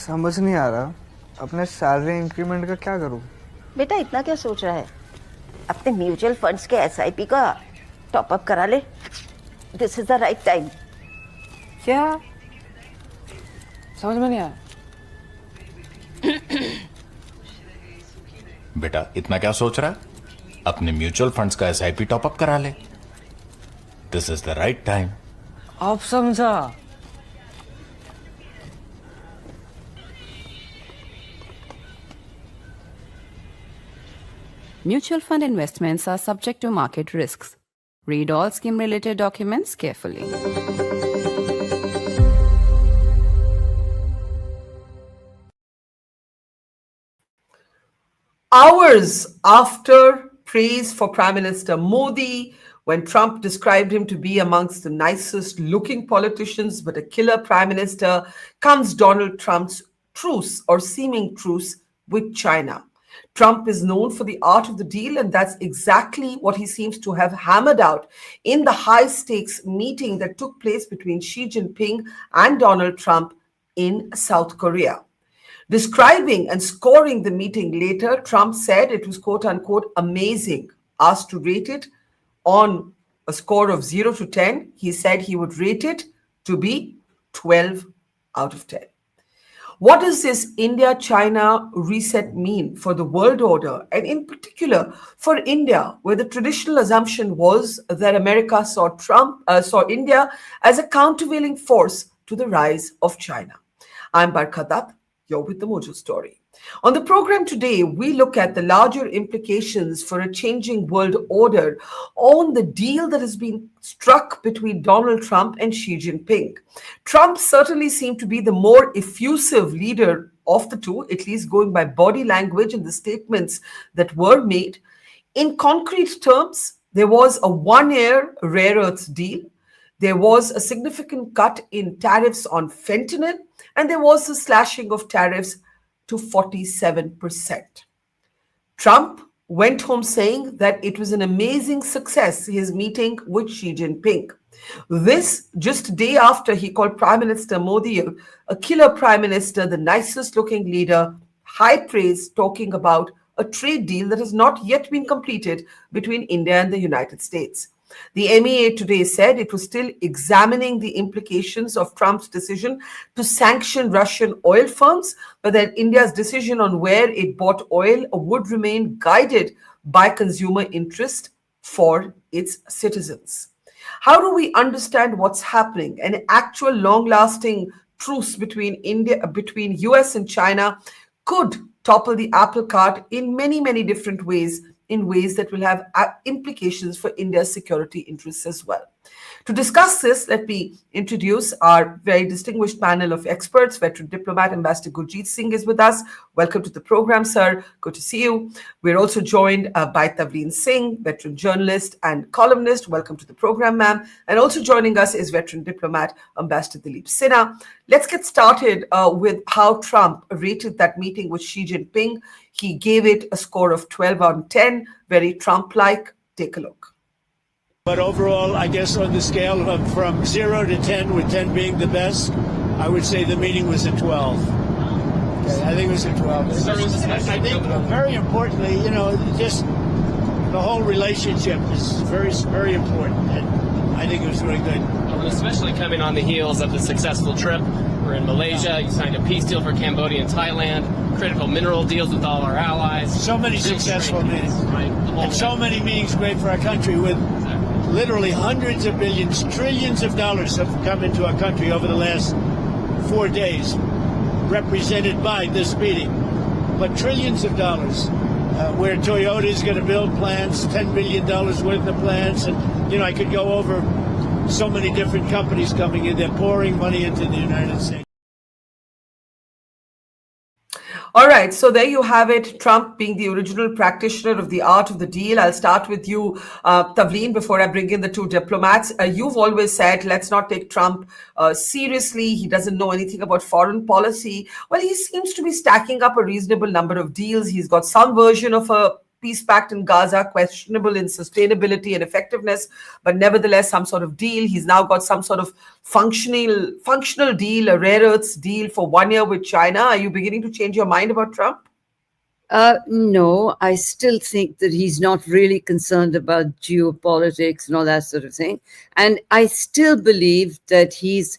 समझ नहीं आ रहा अपने सैलरी इंक्रीमेंट का क्या करूं। बेटा इतना क्या सोच रहा है? अपने म्यूचुअल फंड्स के एसआईपी का टॉप अप करा ले। This is the right time. क्या समझ में नहीं आया? बेटा इतना क्या सोच रहा है? अपने म्यूचुअल फंड्स का एसआईपी टॉप अप करा ले। This is the right time. आप समझा? Mutual fund investments are subject to market risks. Read all scheme-related documents carefully. Hours after praise for Prime Minister Modi, when Trump described him to be amongst the nicest looking politicians but a killer prime minister, comes Donald Trump's truce or seeming truce with China. Trump is known for the art of the deal, and that's exactly what he seems to have hammered out in the high-stakes meeting that took place between Xi Jinping and Donald Trump in South Korea. Describing and scoring the meeting later, Trump said it was quote-unquote amazing. Asked to rate it on a score of 0 to 10, he said he would rate it to be 12 out of 10. What does this India-China reset mean for the world order, and in particular for India, where the traditional assumption was that America saw India as a countervailing force to the rise of China? I'm Barkha. You're with the Mojo Story. On the program today, we look at the larger implications for a changing world order on the deal that has been struck between Donald Trump and Xi Jinping. Trump certainly seemed to be the more effusive leader of the two, at least going by body language and the statements that were made. In concrete terms, there was a one-year rare earths deal. There was a significant cut in tariffs on fentanyl, and there was the slashing of tariffs to 47%. Trump went home saying that it was an amazing success, his meeting with Xi Jinping. This just a day after he called Prime Minister Modi a killer prime minister, the nicest looking leader, high praise, talking about a trade deal that has not yet been completed between India and the United States. The MEA today said it was still examining the implications of Trump's decision to sanction Russian oil firms, but that India's decision on where it bought oil would remain guided by consumer interest for its citizens. How do we understand what's happening? An actual long-lasting truce between US and China could topple the apple cart in many, many different ways, in ways that will have implications for India's security interests as well. To discuss this, let me introduce our very distinguished panel of experts. Veteran diplomat Ambassador Gurjeet Singh is with us. Welcome to the program, sir. Good to see you. We're also joined by Tavleen Singh, veteran journalist and columnist. Welcome to the program, ma'am. And also joining us is veteran diplomat Ambassador Dileep Sinha. Let's get started with how Trump rated that meeting with Xi Jinping. He gave it a score of 12 out of 10, very Trump-like. Take a look. But overall, I guess on the scale of from 0 to 10, with 10 being the best, I would say the meeting was a 12. Okay, I think it was a 12. I think very importantly, just the whole relationship is very, very important. And I think it was really good. Well, especially coming on the heels of the successful trip. We're in Malaysia. You signed a peace deal for Cambodia and Thailand. Critical mineral deals with all our allies. So many successful meetings. Right? And so many meetings great for our country with literally hundreds of billions, trillions of dollars have come into our country over the last 4 days, represented by this meeting. But trillions of dollars, where Toyota is going to build plants, $10 billion worth of plants. And, I could go over so many different companies coming in. They're pouring money into the United States. All right, so there you have it. Trump being the original practitioner of the art of the deal. I'll start with you, Tavleen, before I bring in the two diplomats. You've always said, let's not take Trump seriously. He doesn't know anything about foreign policy. Well, he seems to be stacking up a reasonable number of deals. He's got some version of a peace pact in Gaza questionable in sustainability and effectiveness, but nevertheless some sort of deal. He's now got some sort of functional deal, a rare earths deal for 1 year with China. Are you beginning to change your mind about Trump? No, I still think that he's not really concerned about geopolitics and all that sort of thing. And I still believe that he's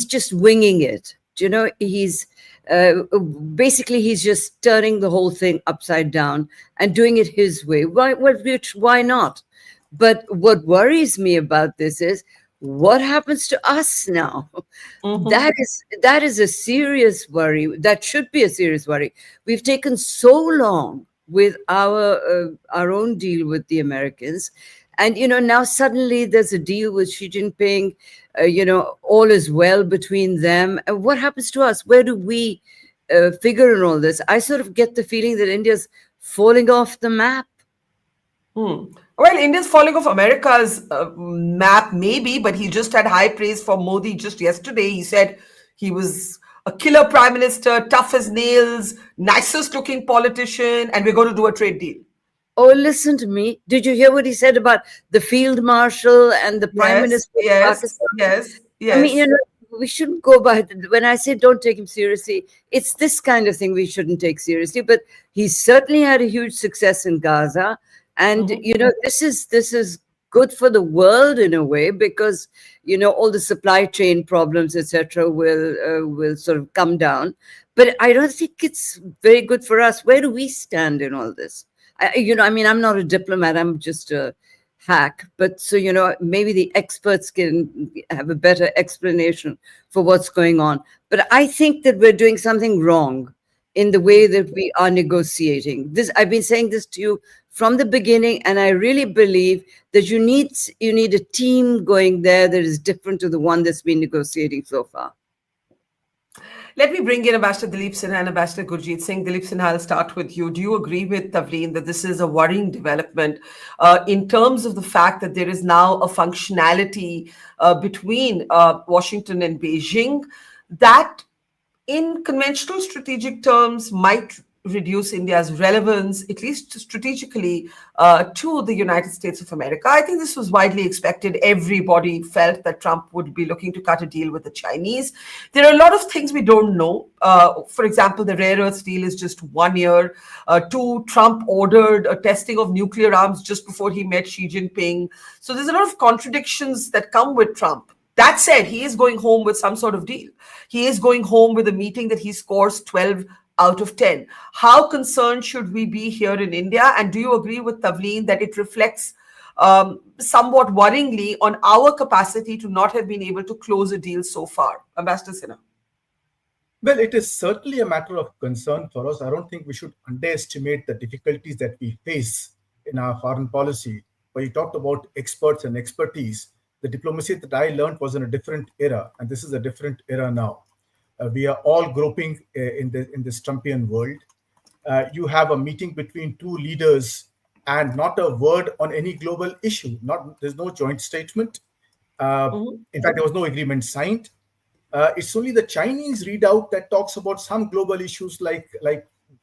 just winging it. You know, he's basically he's just turning the whole thing upside down and doing it his way. Why not? But what worries me about this is what happens to us now? That is a serious worry. That should be a serious worry. We've taken so long with our own deal with the Americans, and now suddenly there's a deal with Xi Jinping. All is well between them. And what happens to us? Where do we figure in all this? I sort of get the feeling that India's falling off the map. Well, India's falling off America's map, maybe, but he just had high praise for Modi just yesterday. He said he was a killer prime minister, tough as nails, nicest looking politician, and we're going to do a trade deal. Oh, listen to me. Did you hear what he said about the field marshal and the prime minister? Yes. I mean, we shouldn't go by, when I say don't take him seriously, it's this kind of thing we shouldn't take seriously. But he certainly had a huge success in Gaza. And, this is good for the world in a way, because, all the supply chain problems, etc., will sort of come down. But I don't think it's very good for us. Where do we stand in all this? I'm not a diplomat. I'm just a hack. But so, maybe the experts can have a better explanation for what's going on. But I think that we're doing something wrong in the way that we are negotiating. I've been saying this to you from the beginning, and I really believe that you need a team going there that is different to the one that's been negotiating so far. Let me bring in Ambassador Dilip Sinha and Ambassador Gurjeet Singh. Dilip Sinha, I'll start with you. Do you agree with Tavleen that this is a worrying development in terms of the fact that there is now a functionality between Washington and Beijing that in conventional strategic terms might reduce India's relevance, at least strategically, to the United States of America? I think this was widely expected. Everybody felt that Trump would be looking to cut a deal with the Chinese. There are a lot of things we don't know. For example, the rare earths deal is just 1 year. Two, Trump ordered a testing of nuclear arms just before he met Xi Jinping. So there's a lot of contradictions that come with Trump. That said, he is going home with some sort of deal. He is going home with a meeting that he scores 12 out of 10. How concerned should we be here in India? And do you agree with Tavleen that it reflects somewhat worryingly on our capacity to not have been able to close a deal so far? Ambassador Sinha. Well, it is certainly a matter of concern for us. I don't think we should underestimate the difficulties that we face in our foreign policy. When you talked about experts and expertise, the diplomacy that I learned was in a different era, and this is a different era now. We are all groping in this Trumpian world. You have a meeting between two leaders and not a word on any global issue. There's no joint statement. In fact, there was no agreement signed. It's only the Chinese readout that talks about some global issues like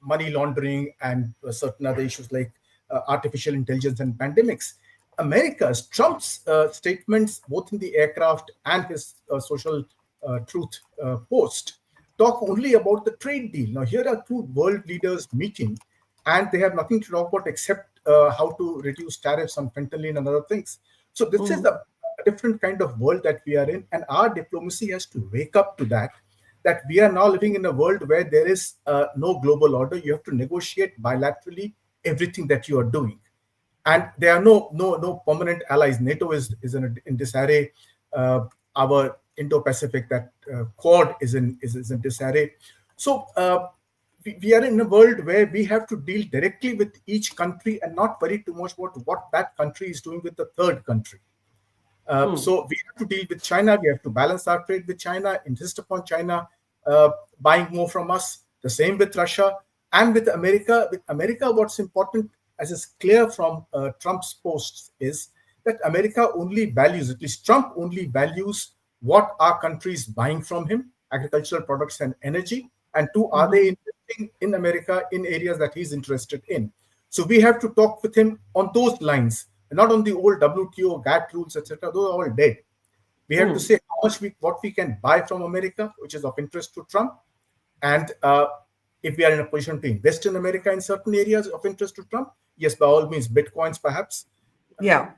money laundering and certain other issues like artificial intelligence and pandemics. Trump's statements, both in the aircraft and his social truth post, talk only about the trade deal. Now, here are two world leaders meeting, and they have nothing to talk about except how to reduce tariffs on fentanyl and other things. So this is a different kind of world that we are in, and our diplomacy has to wake up to that we are now living in a world where there is no global order. You have to negotiate bilaterally everything that you are doing. And there are no permanent allies. NATO is in disarray. Our Indo-Pacific, that Quad is in disarray. So we are in a world where we have to deal directly with each country and not worry too much about what that country is doing with the third country. So we have to deal with China. We have to balance our trade with China, insist upon China buying more from us. The same with Russia and with America. With America, what's important, as is clear from Trump's posts, is that America only values, at least Trump only values, what our country is buying from him, agricultural products and energy. And two, are they investing in America in areas that he's interested in? So we have to talk with him on those lines, not on the old WTO, GATT rules, etc. Those are all dead. We have to say how much what we can buy from America, which is of interest to Trump, and if we are in a position to invest in America in certain areas of interest to Trump, yes, by all means, bitcoins perhaps. Yeah,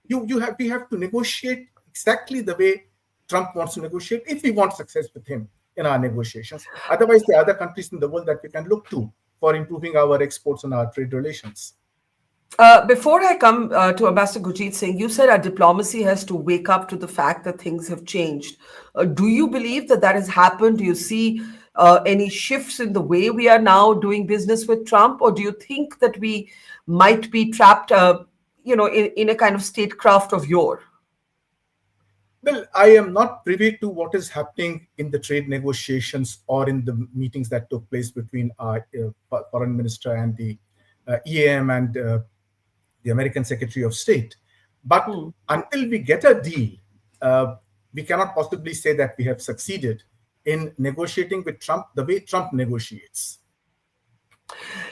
we have to negotiate exactly the way Trump wants to negotiate if we want success with him in our negotiations. Otherwise, there are other countries in the world that we can look to for improving our exports and our trade relations. Before I come to Ambassador Gurjeet Singh, you said our diplomacy has to wake up to the fact that things have changed. Do you believe that has happened? Do you see any shifts in the way we are now doing business with Trump? Or do you think that we might be trapped, in a kind of statecraft of yore? Well, I am not privy to what is happening in the trade negotiations or in the meetings that took place between our foreign minister and the EAM and the American Secretary of State. But until we get a deal, we cannot possibly say that we have succeeded in negotiating with Trump the way Trump negotiates.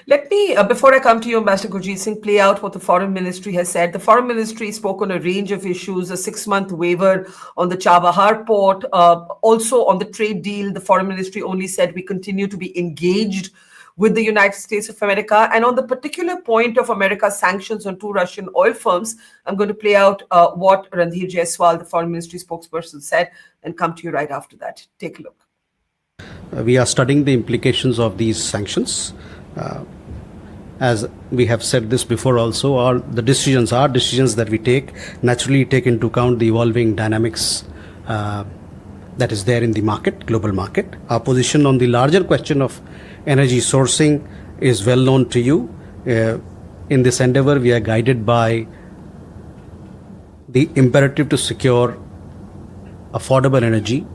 Let me, before I come to you, Ambassador Gurjeet Singh, play out what the Foreign Ministry has said. The Foreign Ministry spoke on a range of issues, a 6-month waiver on the Chabahar port, also on the trade deal. The Foreign Ministry only said we continue to be engaged with the United States of America. And on the particular point of America's sanctions on 2 Russian oil firms, I'm going to play out what Randhir Jaiswal, the Foreign Ministry spokesperson, said and come to you right after that. Take a look. We are studying the implications of these sanctions. As we have said this before also, our decisions that we take naturally take into account the evolving dynamics that is there in the market, global market. Our position on the larger question of energy sourcing is well known to you. In this endeavor, we are guided by the imperative to secure affordable energy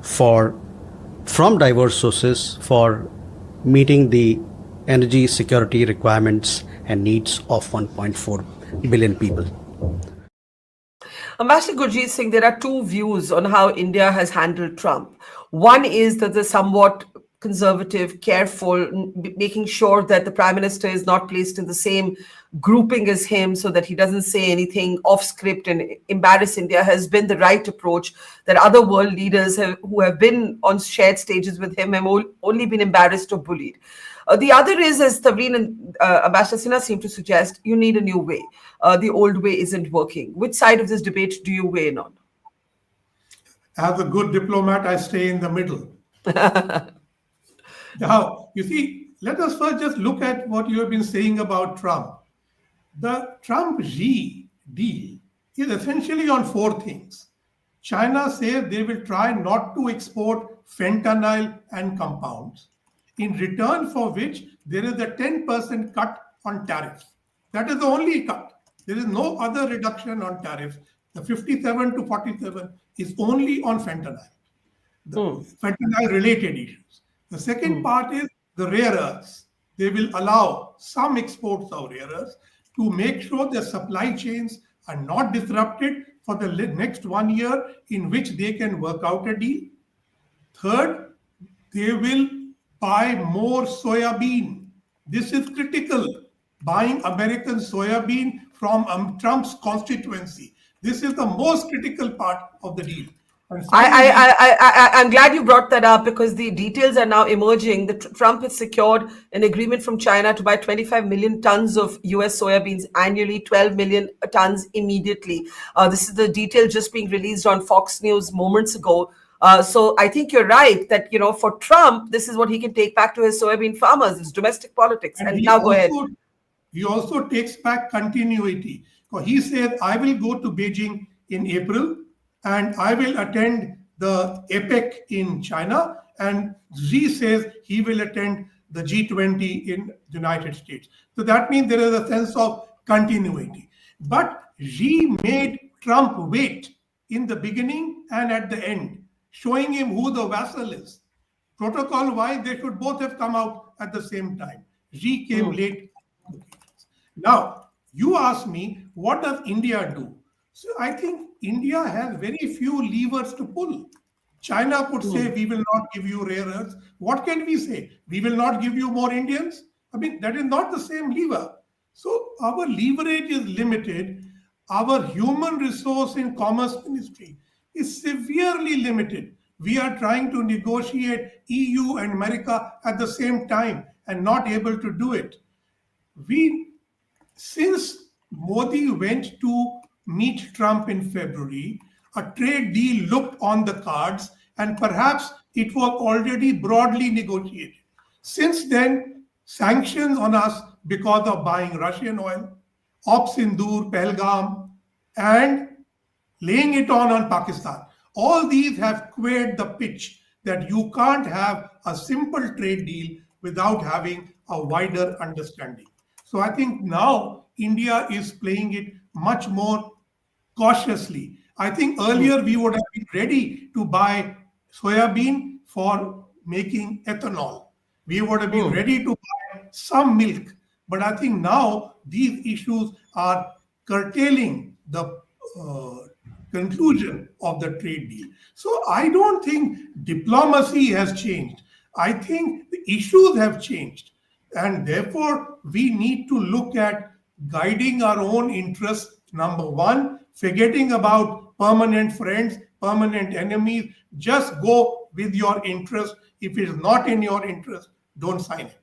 from diverse sources for meeting the energy security requirements and needs of 1.4 billion people. Ambassador Gurjeet Singh, there are 2 views on how India has handled Trump. One is that the somewhat conservative, careful, making sure that the Prime Minister is not placed in the same grouping as him so that he doesn't say anything off script and embarrass India has been the right approach, that other world leaders who have been on shared stages with him have only been embarrassed or bullied. The other is, as Tavleen and Ambassador Sinha seem to suggest, you need a new way. The old way isn't working. Which side of this debate do you weigh in on? As a good diplomat, I stay in the middle. Now, you see, let us first just look at what you have been saying about Trump. The Trump-Xi deal is essentially on 4 things. China says they will try not to export fentanyl and compounds, in return for which there is a 10% cut on tariffs. That is the only cut. There is no other reduction on tariffs. The 57 to 47 is only on fentanyl, the fentanyl-related issues. The second part is the rare earths. They will allow some exports of rare earths to make sure their supply chains are not disrupted for the next 1 year, in which they can work out a deal. Third, they will buy more soybean. This is critical. Buying American soybean from Trump's constituency. This is the most critical part of the deal. I'm glad you brought that up, because the details are now emerging. Trump has secured an agreement from China to buy 25 million tons of US soybeans annually, 12 million tons immediately. This is the detail just being released on Fox News moments ago. So I think you're right that, for Trump, this is what he can take back to his soybean farmers. It's domestic politics. And now go ahead. He also takes back continuity. He said, I will go to Beijing in April and I will attend the APEC in China. And Xi says he will attend the G20 in the United States. So that means there is a sense of continuity. But Xi made Trump wait in the beginning and at the end, showing him who the vassal is. Protocol-wise, they should both have come out at the same time. Xi came late. Now, you ask me, what does India do? So I think India has very few levers to pull. China could say, we will not give you rare earths. What can we say? We will not give you more Indians? I mean, that is not the same lever. So our leverage is limited. Our human resource in Commerce Ministry is severely limited. We are trying to negotiate EU and America at the same time and not able to do it. Since Modi went to meet Trump in February, a trade deal looked on the cards and perhaps it was already broadly negotiated. Since then, sanctions on us because of buying Russian oil, Op Sindoor, Pahalgam, and laying it on Pakistan. All these have queered the pitch that you can't have a simple trade deal without having a wider understanding. So I think now India is playing it much more cautiously. I think earlier we would have been ready to buy soybean for making ethanol. We would have been ready to buy some milk. But I think now these issues are curtailing the conclusion of the trade deal. So I don't think diplomacy has changed. I think the issues have changed. And therefore, we need to look at guiding our own interests. Number one, forgetting about permanent friends, permanent enemies. Just go with your interest. If it is not in your interest, don't sign it.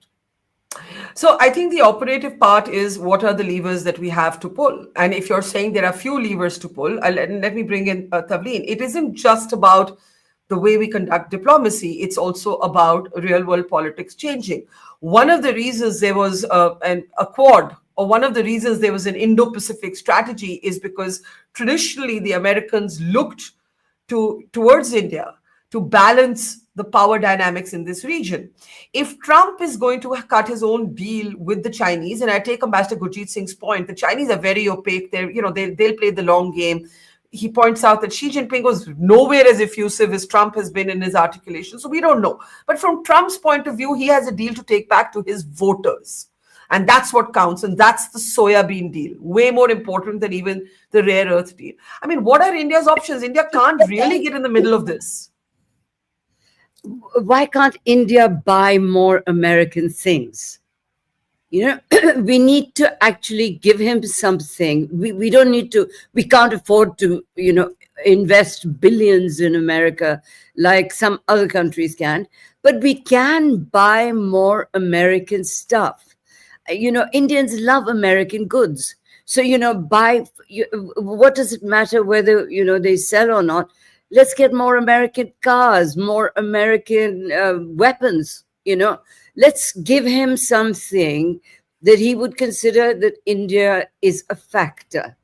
So I think the operative part is what are the levers that we have to pull? And if you're saying there are few levers to pull, let me bring in Tavleen. It isn't just about the way we conduct diplomacy. It's also about real world politics changing. One of the reasons there was an Accord, or one of the reasons there was an Indo-Pacific strategy, is because traditionally the Americans looked towards India to balance the power dynamics in this region. If Trump is going to cut his own deal with the Chinese, and I take Ambassador Gurjeet Singh's point, the Chinese are very opaque. They'll play the long game. He points out that Xi Jinping was nowhere as effusive as Trump has been in his articulation. So we don't know. But from Trump's point of view, he has a deal to take back to his voters. And that's what counts. And that's the soybean deal. Way more important than even the rare earth deal. I mean, what are India's options? India can't really get in the middle of this. Why can't India buy more American things? We need to actually give him something. We don't need to, we can't afford to, invest billions in America like some other countries can, but we can buy more American stuff. Indians love American goods. So, what does it matter whether, they sell or not? Let's get more American cars, more American weapons, Let's give him something that he would consider that India is a factor.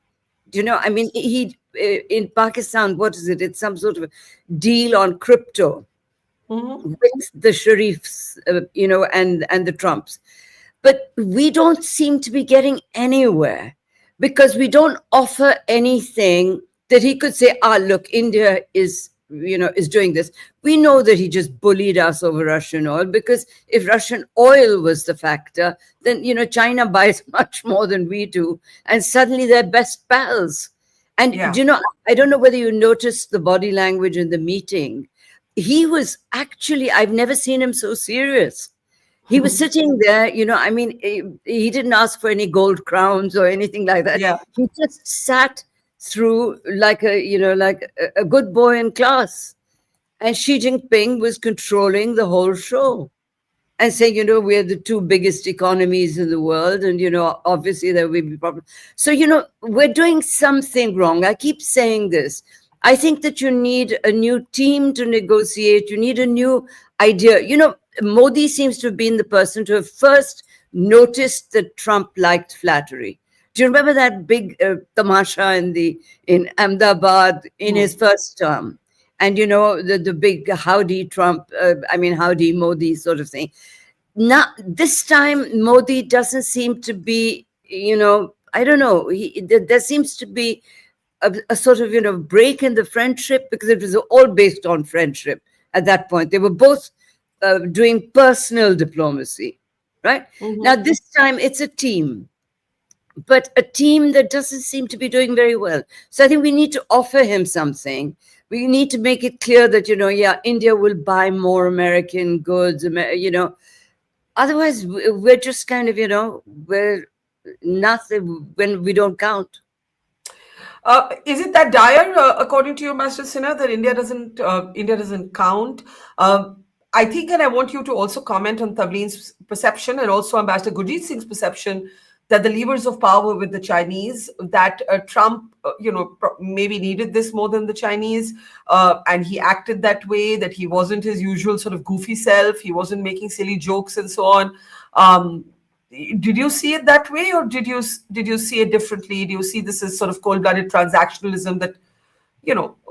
He in Pakistan, what is it? It's some sort of deal on crypto with the Sharifs, and the Trumps. But we don't seem to be getting anywhere because we don't offer anything that he could say, look, India is doing this. We know that he just bullied us over Russian oil, because if Russian oil was the factor, then, China buys much more than we do. And suddenly they're best pals. And, I don't know whether you noticed the body language in the meeting. He was actually, I've never seen him so serious. He was sitting there, he didn't ask for any gold crowns or anything like that. Yeah. He just sat through like a good boy in class. And Xi Jinping was controlling the whole show and saying, we're the two biggest economies in the world. And, obviously there will be problems. So, we're doing something wrong. I keep saying this. I think that you need a new team to negotiate. You need a new idea. Modi seems to have been the person to have first noticed that Trump liked flattery. Do you remember that big tamasha in Ahmedabad in his first term? And, the big howdy Trump, howdy Modi sort of thing. Now, this time, Modi doesn't seem to be, I don't know. There seems to be a sort of, break in the friendship, because it was all based on friendship at that point. They were both doing personal diplomacy, right? Now, this time it's a team, but a team that doesn't seem to be doing very well. So I think we need to offer him something. We need to make it clear that, India will buy more American goods, Otherwise, we're just kind of, we're nothing when we don't count. Is it that dire, according to you, Master Sinha, that India doesn't count? I think, and I want you to also comment on Tavleen's perception and also Ambassador Gurjeet Singh's perception that the levers of power with the Chinese, that Trump, maybe needed this more than the Chinese, and he acted that way, that he wasn't his usual sort of goofy self, he wasn't making silly jokes and so on. Did you see it that way, or did you see it differently? Do you see this as sort of cold-blooded transactionalism that,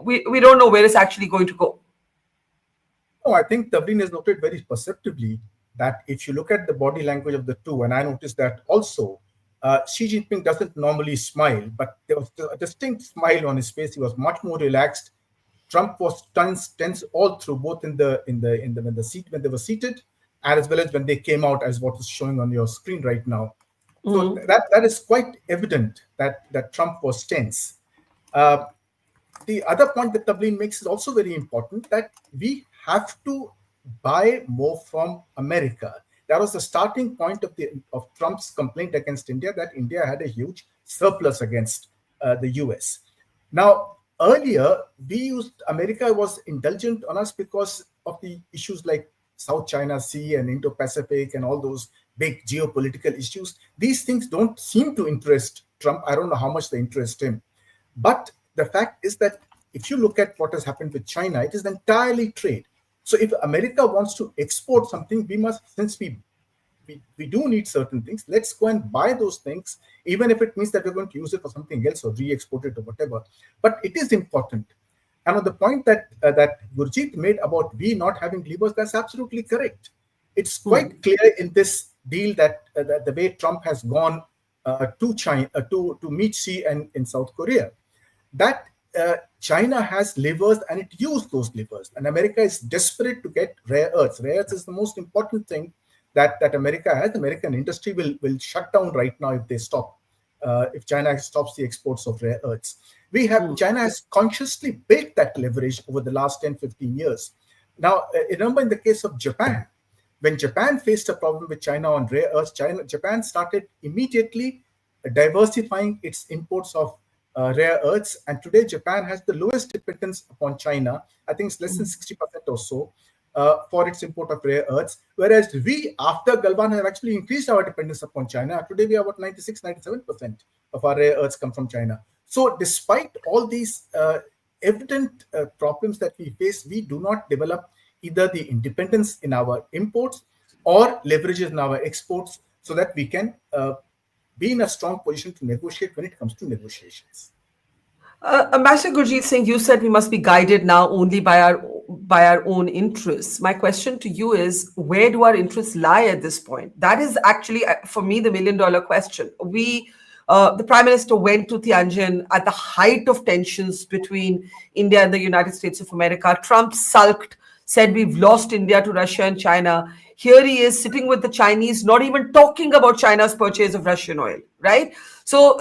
we don't know where it's actually going to go? No, I think Tavleen has noted very perceptibly that if you look at the body language of the two, and I noticed that also, Xi Jinping doesn't normally smile, but there was a distinct smile on his face. He was much more relaxed. Trump was tense all through, both when they were seated, and as well as when they came out, as what is showing on your screen right now. So that is quite evident that Trump was tense. The other point that Tavleen makes is also very important, that we have to buy more from America. That was the starting point of Trump's complaint against India, that India had a huge surplus against the US. Now, earlier, America was indulgent on us because of the issues like South China Sea and Indo-Pacific and all those big geopolitical issues. These things don't seem to interest Trump. I don't know how much they interest him. But the fact is that if you look at what has happened with China, it is entirely trade. So if America wants to export something, we must, since we do need certain things, let's go and buy those things, even if it means that we're going to use it for something else or re-export it or whatever. But it is important. And on the point that Gurjeet made about we not having levers, that's absolutely correct. It's quite clear in this deal that the way Trump has gone to China to meet Xi and in South Korea, that China has levers and it used those levers. And America is desperate to get rare earths. Rare earths is the most important thing that America has. American industry will shut down right now if they stop. If China stops the exports of rare earths. China has consciously built that leverage over the last 10, 15 years. Now, remember in the case of Japan, when Japan faced a problem with China on rare earths, Japan started immediately diversifying its imports of rare earths. And today, Japan has the lowest dependence upon China. I think it's less than 60% or so for its import of rare earths. Whereas we, after Galvan, have actually increased our dependence upon China. Today, we are about 96, 97% of our rare earths come from China. So despite all these evident problems that we face, we do not develop either the independence in our imports or leverages in our exports so that we can be in a strong position to negotiate when it comes to negotiations. Ambassador Gurjeet Singh, you said we must be guided now only by our own interests. My question to you is, where do our interests lie at this point? That is actually, for me, the million-dollar question. The Prime Minister went to Tianjin at the height of tensions between India and the United States of America. Trump sulked, said we've lost India to Russia and China. Here he is sitting with the Chinese, not even talking about China's purchase of Russian oil, right? So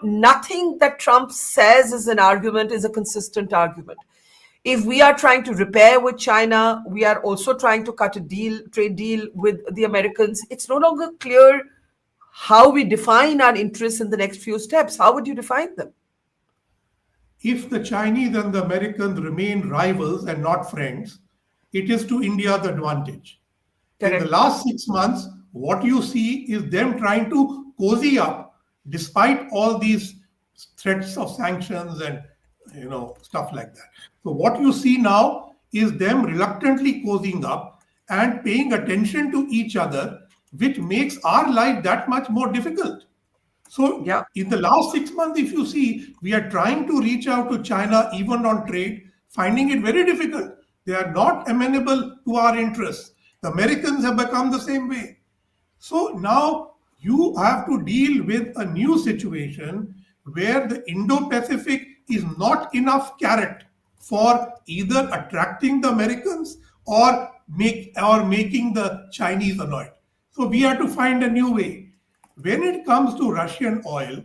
nothing that Trump says as an argument is a consistent argument. If we are trying to repair with China, we are also trying to cut a trade deal with the Americans. It's no longer clear how we define our interests in the next few steps. How would you define them? If the Chinese and the Americans remain rivals and not friends, it is to India's advantage. Correct. In the last 6 months, what you see is them trying to cozy up despite all these threats of sanctions and stuff like that. So what you see now is them reluctantly cozying up and paying attention to each other, which makes our life that much more difficult. So in the last 6 months, if you see, we are trying to reach out to China even on trade, finding it very difficult. They are not amenable to our interests. The Americans have become the same way. So now you have to deal with a new situation where the Indo-Pacific is not enough carrot for either attracting the Americans or making the Chinese annoyed. So we have to find a new way. When it comes to Russian oil,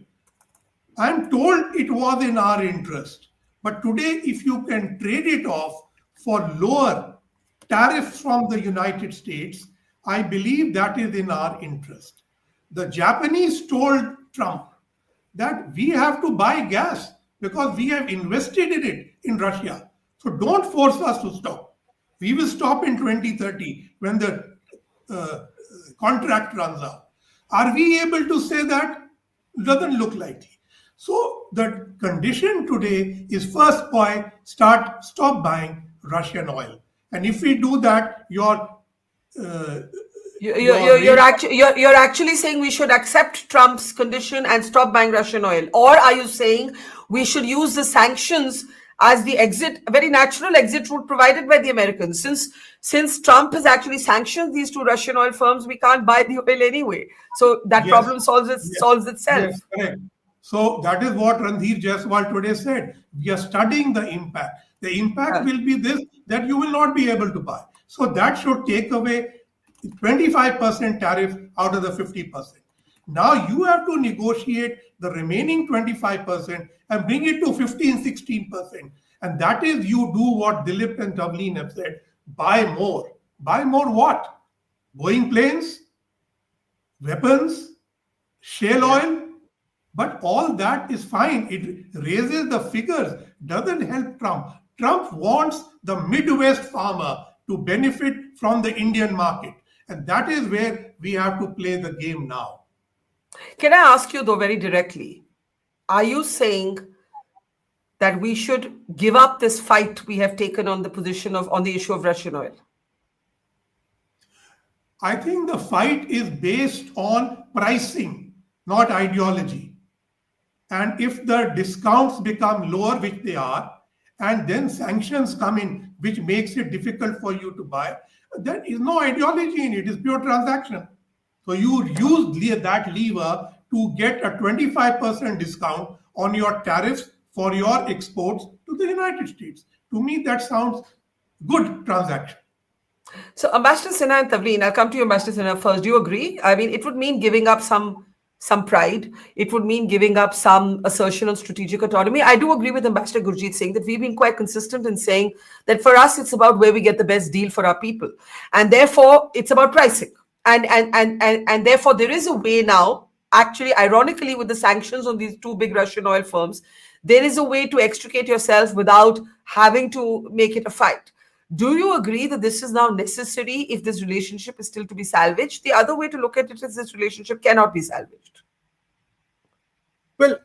I'm told it was in our interest. But today, if you can trade it off for lower tariffs from the United States, I believe that is in our interest. The Japanese told Trump that we have to buy gas because we have invested in it in Russia. So don't force us to stop. We will stop in 2030 when the contract runs out. Are we able to say that? Doesn't look likely. So the condition today is first point, stop buying Russian oil. And if we do that, You're actually saying we should accept Trump's condition and stop buying Russian oil, or are you saying we should use the sanctions as the exit, very natural exit route provided by the Americans? Since Trump has actually sanctioned these two Russian oil firms, we can't buy the oil anyway. So that problem solves itself. Yes, correct. So that is what Ranveer Jaiswal today said. We are studying the impact. The impact will be this, that you will not be able to buy. So that should take away 25% tariff out of the 50%. Now you have to negotiate the remaining 25% and bring it to 15, 16%. And that is you do what Dilip and Tavleen have said, buy more. Buy more what? Boeing planes, weapons, shale oil. But all that is fine. It raises the figures, doesn't help Trump. Trump wants the Midwest farmer to benefit from the Indian market. And that is where we have to play the game now. Can I ask you, though, very directly, are you saying that we should give up this fight we have taken on the issue of Russian oil? I think the fight is based on pricing, not ideology. And if the discounts become lower, which they are, and then sanctions come in, which makes it difficult for you to buy, there is no ideology in it. It's pure transaction. So you use that lever to get a 25% discount on your tariffs for your exports to the United States. To me, that sounds good transaction. So Ambassador Sinha and Tavleen, I'll come to you, Ambassador Sinha, first. Do you agree? I mean, it would mean giving up some pride. It would mean giving up some assertion on strategic autonomy. I do agree with Ambassador Gurjeet Singh that we've been quite consistent in saying that for us, it's about where we get the best deal for our people. And therefore, it's about pricing. And therefore, there is a way now, actually, ironically, with the sanctions on these two big Russian oil firms, there is a way to extricate yourself without having to make it a fight. Do you agree that this is now necessary if this relationship is still to be salvaged? The other way to look at it is this relationship cannot be salvaged. Well,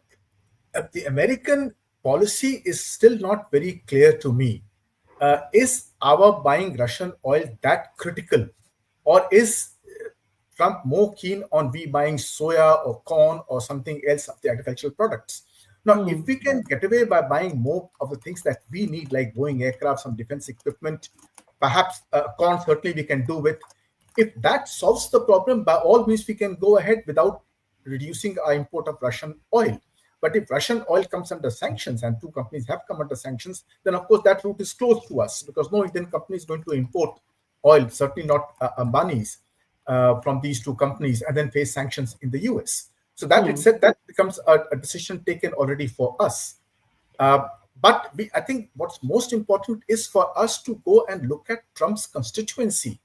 the American policy is still not very clear to me. Is our buying Russian oil that critical? Or is Trump more keen on we buying soya or corn or something else of the agricultural products? Now, if we can get away by buying more of the things that we need, like Boeing aircraft, some defense equipment, perhaps corn, certainly we can do with. If that solves the problem, by all means, we can go ahead without reducing our import of Russian oil. But if Russian oil comes under sanctions, and two companies have come under sanctions, then of course that route is closed to us, because no Indian company is going to import oil, certainly not Ambani's, from these two companies, and then face sanctions in the US. So that that becomes a decision taken already for us. But I think what's most important is for us to go and look at Trump's constituency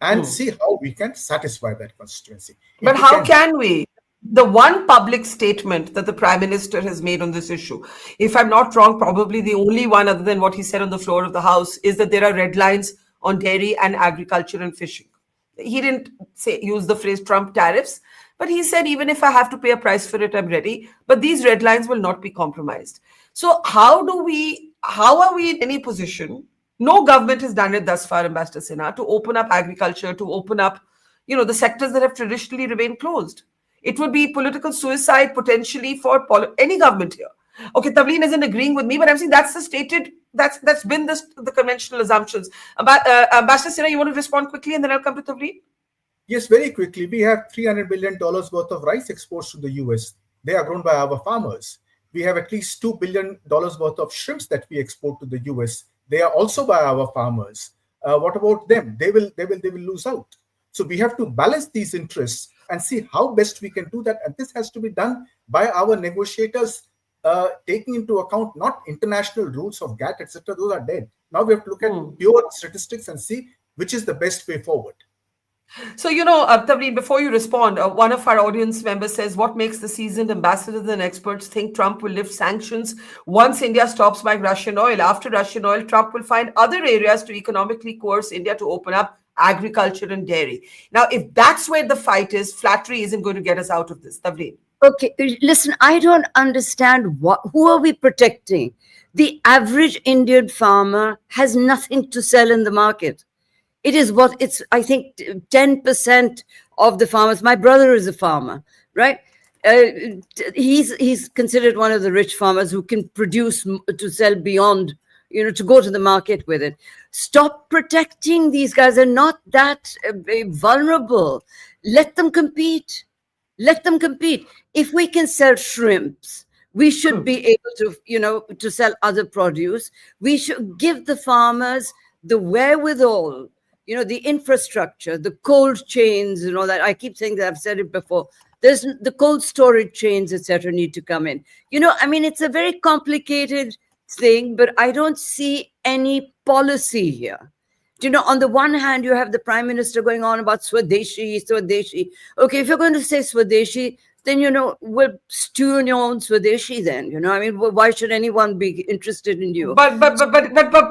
and see how we can satisfy that constituency. But how can we? The one public statement that the Prime Minister has made on this issue, if I'm not wrong, probably the only one other than what he said on the floor of the House, is that there are red lines on dairy and agriculture and fishing. He didn't use the phrase Trump tariffs, but he said, even if I have to pay a price for it, I'm ready. But these red lines will not be compromised. So how are we in any position? No government has done it thus far, Ambassador Sinha, to open up agriculture, to open up, the sectors that have traditionally remained closed. It would be political suicide potentially for any government here. Okay, Tavleen isn't agreeing with me, but I'm saying that's that's been the conventional assumptions. Ambassador Sinha, you want to respond quickly and then I'll come to Tavleen? Yes, very quickly. We have $300 billion worth of rice exports to the US. They are grown by our farmers. We have at least $2 billion worth of shrimps that we export to the US. They are also by our farmers. What about them? They will lose out. So we have to balance these interests and see how best we can do that. And this has to be done by our negotiators, taking into account not international rules of GATT, etc. Those are dead. Now we have to look at pure statistics and see which is the best way forward. So, Tavleen, before you respond, one of our audience members says, what makes the seasoned ambassadors and experts think Trump will lift sanctions once India stops buying Russian oil? After Russian oil, Trump will find other areas to economically coerce India to open up agriculture and dairy. Now, if that's where the fight is, flattery isn't going to get us out of this. Tavleen. Okay, listen, I don't understand who are we protecting? The average Indian farmer has nothing to sell in the market. It is I think 10% of the farmers. My brother is a farmer, right? He's considered one of the rich farmers who can produce to sell beyond, to go to the market with it. Stop protecting these guys. They're not that vulnerable. Let them compete. Let them compete. If we can sell shrimps, we should be able to, to sell other produce. We should give the farmers the wherewithal, the infrastructure, the cold chains, and all that. I keep saying that, I've said it before. There's the cold storage chains, etc., need to come in. It's a very complicated thing, but I don't see any policy here. On the one hand, you have the Prime Minister going on about Swadeshi. Okay, if you're going to say Swadeshi, then, we'll stew in your own Swadeshi then. Why should anyone be interested in you? But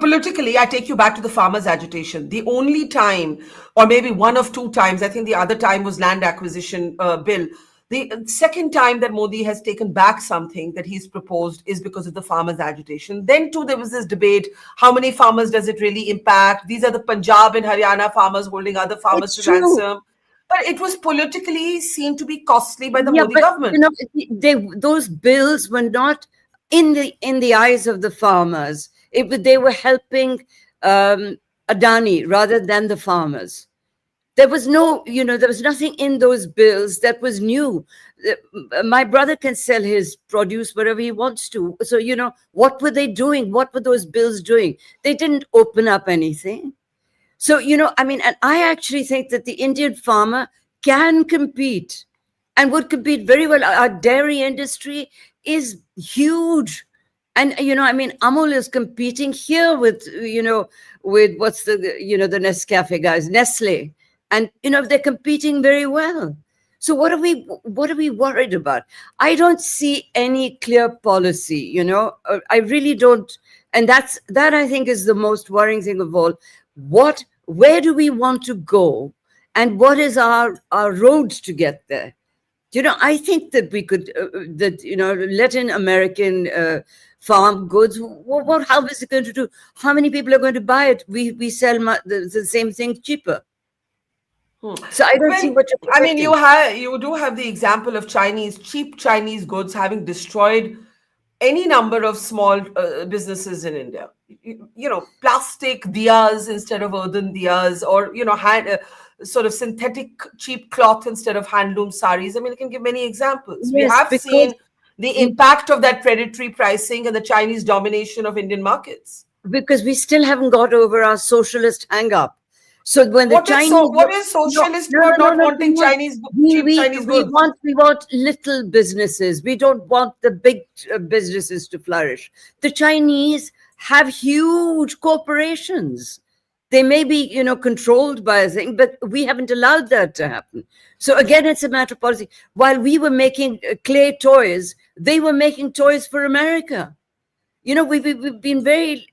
politically, I take you back to the farmers' agitation. The only time, or maybe one of two times, I think the other time was land acquisition bill. The second time that Modi has taken back something that he's proposed is because of the farmers' agitation. Then too, there was this debate, how many farmers does it really impact? These are the Punjab and Haryana farmers holding other farmers to ransom. But it was politically seen to be costly by the Modi government. Those bills were not in the eyes of the farmers. They were helping Adani rather than the farmers. There was there was nothing in those bills that was new. My brother can sell his produce wherever he wants to. So, what were they doing? What were those bills doing? They didn't open up anything. So, and I actually think that the Indian farmer can compete and would compete very well. Our dairy industry is huge. And, Amul is competing here with what's the Nescafe guys, Nestle. And, they're competing very well. So what are we worried about? I don't see any clear policy, I really don't. And that I think is the most worrying thing of all. Where do we want to go? And what is our road to get there? I think that we could, let in American farm goods. How is it going to do? How many people are going to buy it? We sell the same thing cheaper. So I don't see what you're protecting. You do have the example of cheap Chinese goods having destroyed any number of small businesses in India. Plastic diyas instead of earthen diyas, or sort of synthetic cheap cloth instead of handloom saris. I can give many examples. Yes, we have seen the impact of that predatory pricing and the Chinese domination of Indian markets. Because we still haven't got over our socialist hang-up. So when the what is socialist for not wanting Chinese goods? We want little businesses. We don't want the big businesses to flourish. The Chinese have huge corporations. They may be, controlled by a thing, but we haven't allowed that to happen. So again, it's a matter of policy. While we were making clay toys, they were making toys for America. We've been very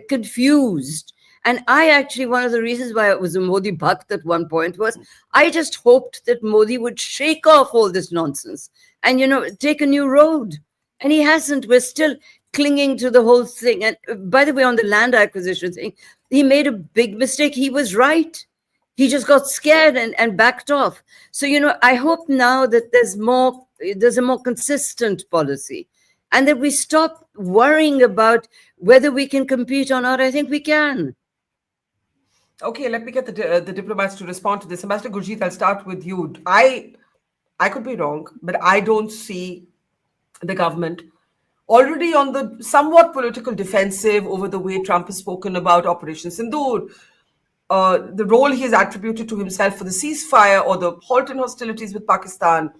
confused. And I actually, one of the reasons why it was a Modi Bhakt at one point was I just hoped that Modi would shake off all this nonsense and, take a new road. And he hasn't. We're still clinging to the whole thing. And by the way, on the land acquisition thing, he made a big mistake. He was right. He just got scared and backed off. So, I hope now that there's a more consistent policy and that we stop worrying about whether we can compete or not. I think we can. Okay, let me get the diplomats to respond to this. Ambassador Gurjeet, I'll start with you. I could be wrong, but I don't see the government already on the somewhat political defensive over the way Trump has spoken about Operation Sindoor, the role he has attributed to himself for the ceasefire or the halt in hostilities with Pakistan,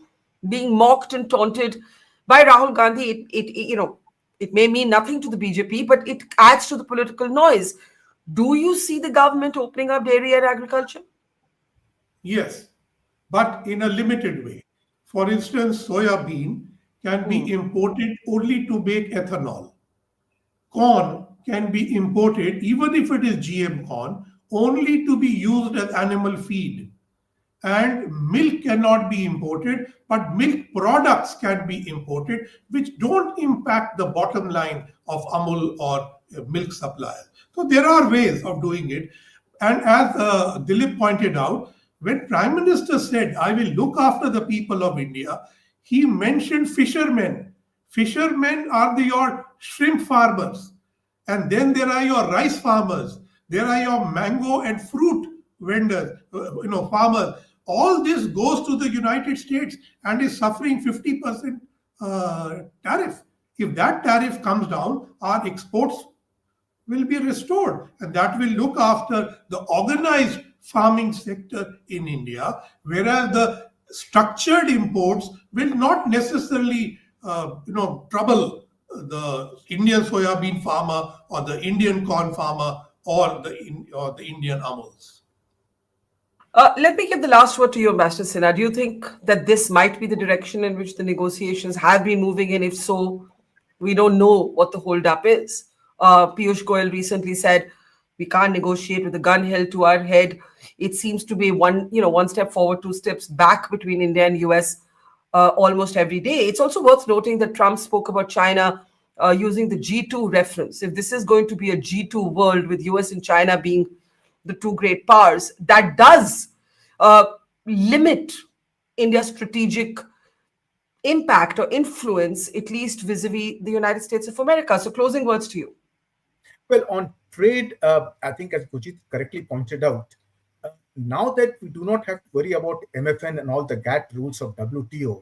being mocked and taunted by Rahul Gandhi. It may mean nothing to the BJP, but it adds to the political noise. Do you see the government opening up dairy and agriculture? Yes, but in a limited way. For instance, soya bean can be imported only to make ethanol. Corn can be imported, even if it is GM corn, only to be used as animal feed. And milk cannot be imported, but milk products can be imported, which don't impact the bottom line of Amul or milk suppliers. So there are ways of doing it. And as Dilip pointed out, when Prime Minister said, I will look after the people of India, he mentioned fishermen. Fishermen are your shrimp farmers. And then there are your rice farmers. There are your mango and fruit vendors, farmers. All this goes to the United States and is suffering 50% tariff. If that tariff comes down, our exports will be restored, and that will look after the organized farming sector in India, whereas the structured imports will not necessarily trouble the Indian soybean farmer or the Indian corn farmer or the Indian Amuls. Let me give the last word to you, Ambassador Sinha. Do you think that this might be the direction in which the negotiations have been moving in? If so, we don't know what the holdup is. Piyush Goyal recently said, we can't negotiate with a gun held to our head. It seems to be one step forward, 2 steps back between India and US almost every day. It's also worth noting that Trump spoke about China using the G2 reference. If this is going to be a G2 world with US and China being the two great powers, that does limit India's strategic impact or influence, at least vis-a-vis the United States of America. So closing words to you. Well, on trade, I think as Gurjit correctly pointed out, now that we do not have to worry about MFN and all the GATT rules of WTO,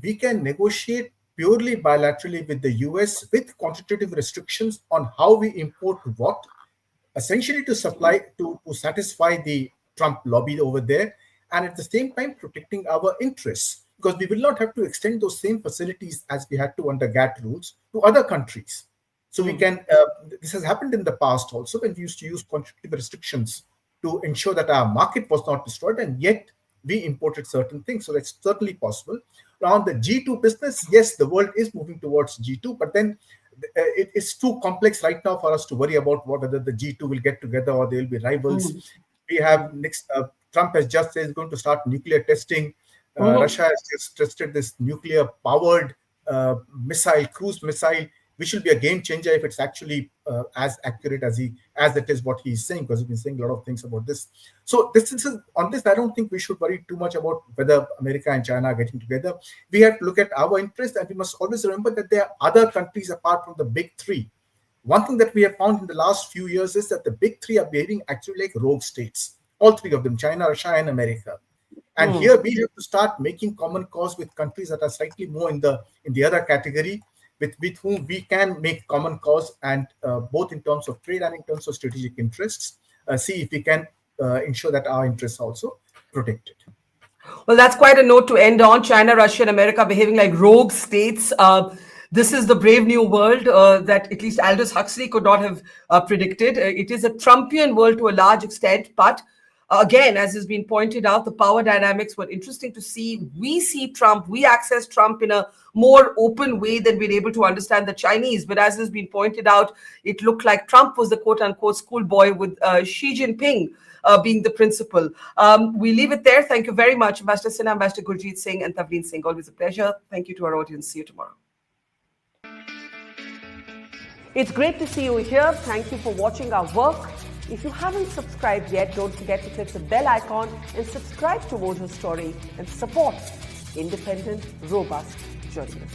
we can negotiate purely bilaterally with the US with quantitative restrictions on how we import what, essentially to satisfy the Trump lobby over there, and at the same time protecting our interests, because we will not have to extend those same facilities as we had to under GATT rules to other countries. So we can, this has happened in the past also when we used to use quantitative restrictions to ensure that our market was not destroyed, and yet we imported certain things. So that's certainly possible. Now on the G2 business, yes, the world is moving towards G2, but then it is too complex right now for us to worry about whether the G2 will get together or they will be rivals. We have Trump has just said he's going to start nuclear testing. Russia has just tested this nuclear-powered cruise missile, which will be a game changer if it's actually as accurate as it is what he's saying, because he's been saying a lot of things about this. So on this, I don't think we should worry too much about whether America and China are getting together. We have to look at our interests, and we must always remember that there are other countries apart from the big three. One thing that we have found in the last few years is that the big three are behaving actually like rogue states. All three of them, China, Russia, and America. And here we have to start making common cause with countries that are slightly more in the other category, with whom we can make common cause, and both in terms of trade and in terms of strategic interests, see if we can ensure that our interests are also protected. Well, that's quite a note to end on. China, Russia, and America behaving like rogue states. This is the brave new world that at least Aldous Huxley could not have predicted. It is a Trumpian world to a large extent, but again, as has been pointed out, the power dynamics were interesting to see. We see Trump, we access Trump in a more open way than we're able to understand the Chinese. But as has been pointed out, it looked like Trump was the quote-unquote schoolboy with Xi Jinping being the principal. We leave it there. Thank you very much, Ambassador Sinha, Ambassador Gurjit Singh, and Tavleen Singh. Always a pleasure. Thank you to our audience. See you tomorrow. It's great to see you here. Thank you for watching our work. If you haven't subscribed yet, don't forget to click the bell icon and subscribe to Mojo Story and support independent, robust journalism.